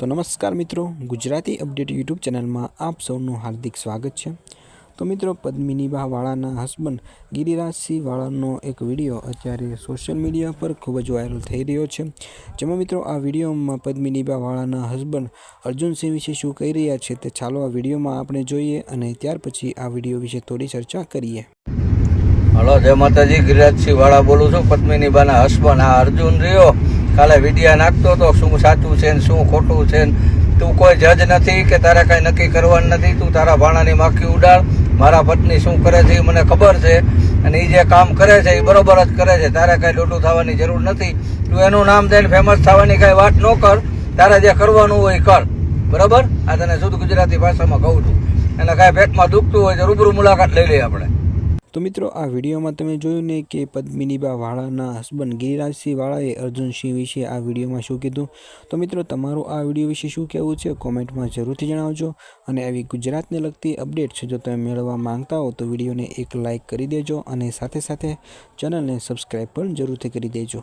तो नमस्कार मित्रों, गुजराती अपडेट यूट्यूब चैनल में आप सौનું हार्दिक स्वागत है। तो मित्रों, पद्मिनीबा वाळाना हस्बंड गिरिराज सिंह वाळानो एक विडियो अत्यारे सोशल मीडिया पर खूब ज वायरल थई रह्यो छे। जेमां मित्रों आ विडियो में पद्मिनीबा वाळाना हस्बंड अर्जुन सिंह विषे शुं कही रह्या छे ते चालो आ विडियो में आपणे जोईए अने त्यार पछी आ विडियो विषे थोड़ी चर्चा करीए। हलो, जय माताजी। गिरिराज सिंह वाळा बोलूं छुं। पद्मिनीबाना हस्बंड आ अर्जुन रह्यो काले विडिया नाखतो तो शुं साचुं छे ने शुं खोटुं छे। तू कोई जज नहीं कि तारे कई नक्की करवानुं नहीं। तू तारा भाणानी माखी उडाड़। मारा पत्नी शुं करे छे मने खबर छे अने ई जे काम करे छे ई बरोबर ज करे छे। तारे कई लोटू थवानी जरूर नहीं। तू एनुं नाम दईने फेमस थवानी कई वात न कर। तारे जे करवानुं होय कर। बराबर। आ तने शुद्ध गुजराती भाषामां कहूं छुं। एने कई पेटमां दुखतुं होय तो रूबरू मुलाकात लई लईए आपणे। तो मित्रों, आ विडियो में तमे जोयुं ने कि पद्मिनीबा वाळाना हस्बंड गिरिराज सिंह वाळाए अर्जुन सिंह विषे आ विडियो में शुं कीधुं। तो मित्रों, तमारुं आ विडियो विषे शुं कहेवुं छे कॉमेंट में जरूरथी जणावजो। अने आवी गुजरात ने लगती अपडेट छे जो तमे मेळववा मांगता हो तो विडियो ने एक लाइक करी देजो अने साथे साथे चेनल ने सब्सक्राइब पण जरूरथी करी देजो।